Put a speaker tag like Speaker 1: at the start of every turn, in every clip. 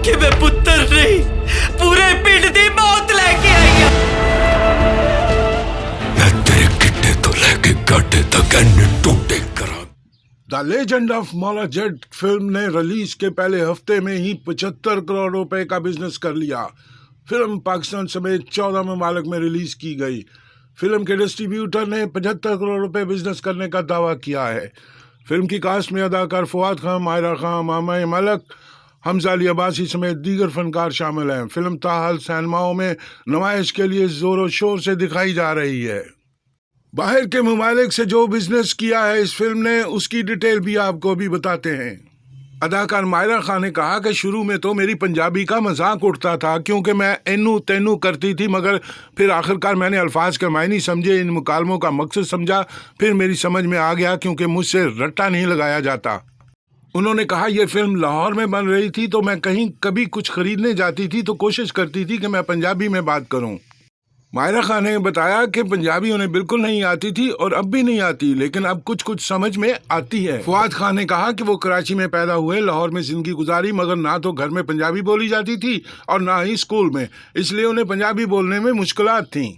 Speaker 1: کہ میں پتر نہیں پورے پنڈ دی موت لے کے آئی ہوں.
Speaker 2: میں تیرے گٹے تو لے کے گاٹے تک اینڈ ٹوٹے کرا.
Speaker 3: دا لیجنڈ آف مولا جٹ فلم نے ریلیز کے پہلے ہفتے میں ہی 75 کروڑ روپے کا بزنس کر لیا. فلم پاکستان سمیت 14 ممالک میں ریلیز کی گئی. فلم کے ڈسٹریبیوٹر نے 75 کروڑ روپے بزنس کرنے کا دعویٰ کیا ہے. فلم کی کاسٹ میں اداکار فواد خان، ماہرہ خان، ماما ملک، حمزہ علی عباسی سمیت دیگر فنکار شامل ہیں. فلم تاحال سینماؤں میں نمائش کے لیے زور و شور سے دکھائی جا رہی ہے. باہر کے ممالک سے جو بزنس کیا ہے اس فلم نے، اس کی ڈیٹیل بھی آپ کو بھی بتاتے ہیں. اداکار ماہرہ خان نے کہا کہ شروع میں تو میری پنجابی کا مذاق اٹھتا تھا کیونکہ میں اینو تینو کرتی تھی، مگر پھر آخرکار میں نے الفاظ کے معنی سمجھے، ان مکالموں کا مقصد سمجھا، پھر میری سمجھ میں آ گیا کیونکہ مجھ سے رٹا نہیں لگایا جاتا. انہوں نے کہا یہ فلم لاہور میں بن رہی تھی تو میں کہیں کبھی کچھ خریدنے جاتی تھی تو کوشش کرتی تھی کہ میں پنجابی میں بات کروں. ماہرہ خان نے بتایا کہ پنجابی انہیں بالکل نہیں آتی تھی اور اب بھی نہیں آتی، لیکن اب کچھ سمجھ میں آتی ہے. فواد خان نے کہا کہ وہ کراچی میں پیدا ہوئے، لاہور میں زندگی گزاری، مگر نہ تو گھر میں پنجابی بولی جاتی تھی اور نہ ہی اسکول میں، اس لیے انہیں پنجابی بولنے میں مشکلات تھیں.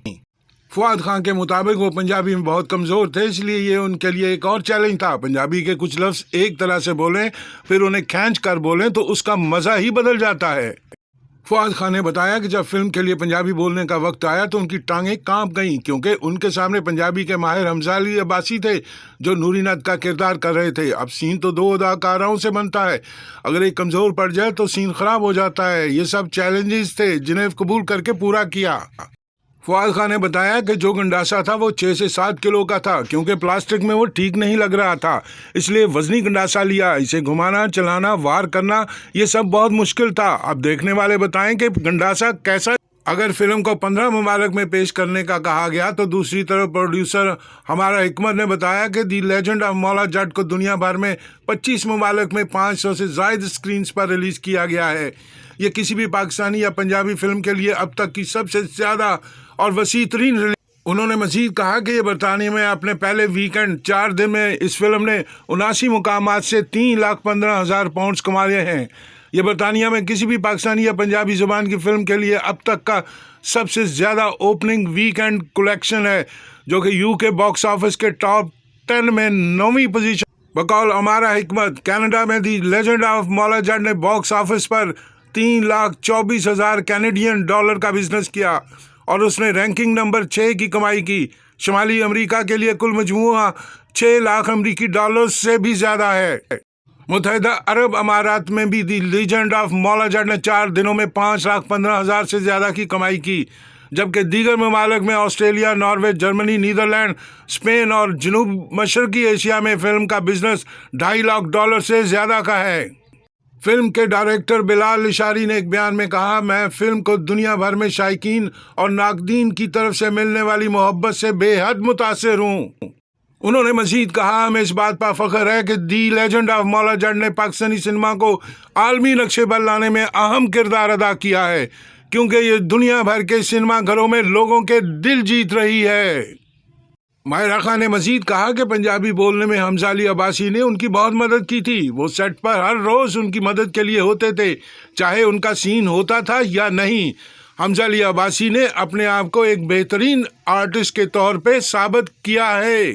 Speaker 3: فواد خان کے مطابق وہ پنجابی میں بہت کمزور تھے، اس لیے یہ ان کے لیے ایک اور چیلنج تھا. پنجابی کے کچھ لفظ ایک طرح سے بولیں پھر انہیں کھینچ کر بولیں تو اس کا مزہ ہی بدل جاتا ہے. فواد خان نے بتایا کہ جب فلم کے لیے پنجابی بولنے کا وقت آیا تو ان کی ٹانگیں کانپ گئیں کیونکہ ان کے سامنے پنجابی کے ماہر حمزہ علی عباسی تھے جو نوری نت کا کردار کر رہے تھے. اب سین تو 2 اداکاروں سے بنتا ہے، اگر ایک کمزور پڑ جائے تو سین خراب ہو جاتا ہے. یہ سب چیلنجز تھے جنہیں قبول کر کے پورا کیا. فواد خان نے بتایا کہ جو گنڈاسا تھا وہ 6 سے 7 کلو کا تھا کیونکہ پلاسٹک میں وہ ٹھیک نہیں لگ رہا تھا، اس لیے وزنی گنڈاسا لیا. اسے گھمانا، چلانا، وار کرنا یہ سب بہت مشکل تھا. اب دیکھنے والے بتائیں کہ گنڈاسا کیسا. اگر فلم کو 15 ممالک میں پیش کرنے کا کہا گیا تو دوسری طرف پروڈیوسر ہمارا حکمت نے بتایا کہ دی لیجنڈ آف مولا جٹ کو دنیا بھر میں 25 ممالک میں 500 سے زائد اسکرینز پر ریلیز کیا گیا ہے. یہ کسی بھی پاکستانی یا پنجابی فلم کے لیے اب تک کی سب سے زیادہ اور وسیع ترین ریلیز. انہوں نے مزید کہا کہ یہ برطانیہ میں اپنے پہلے ویکینڈ 4 دن میں اس فلم نے 79 مقامات سے 3,15,000 پاؤنڈز کما لیے ہیں. یہ برطانیہ میں کسی بھی پاکستانی یا پنجابی زبان کی فلم کے لیے اب تک کا سب سے زیادہ اوپننگ ویکینڈ کلیکشن ہے، جو کہ UK باکس آفس کے ٹاپ 10 میں 9ویں پوزیشن. بقول ہمارا حکمت، کینیڈا میں دی لیجنڈ آف مولا جٹ نے باکس آفس پر $3,24,000 کینیڈین ڈالر کا بزنس کیا اور اس نے رینکنگ نمبر 6 کی کمائی کی. شمالی امریکہ کے لیے کل مجموعہ 6 لاکھ امریکی ڈالر سے بھی زیادہ ہے. متحدہ عرب امارات میں بھی دی لیجنڈ آف مولا جٹ نے 4 دنوں میں 5,15,000 سے زیادہ کی کمائی کی، جبکہ دیگر ممالک میں Australia, Norway, Germany, Netherland, Spain اور جنوب مشرقی ایشیا میں فلم کا بزنس $2.5 لاکھ سے زیادہ کا ہے. فلم کے ڈائریکٹر بلال اشاری نے ایک بیان میں کہا، میں فلم کو دنیا بھر میں شائقین اور ناقدین کی طرف سے ملنے والی محبت سے بے حد متاثر ہوں. انہوں نے مزید کہا، ہمیں اس بات پر فخر ہے کہ دی لیجنڈ آف مولا جٹ نے پاکستانی سنیما کو عالمی نقشے پر لانے میں اہم کردار ادا کیا ہے کیونکہ یہ دنیا بھر کے سنیما گھروں میں لوگوں کے دل جیت رہی ہے. ماہرہ خان نے مزید کہا کہ پنجابی بولنے میں حمزہ علی عباسی نے ان کی بہت مدد کی تھی. وہ سیٹ پر ہر روز ان کی مدد کے لیے ہوتے تھے، چاہے ان کا سین ہوتا تھا یا نہیں. حمزہ علی عباسی نے اپنے آپ کو ایک بہترین آرٹسٹ کے طور پہ ثابت کیا ہے.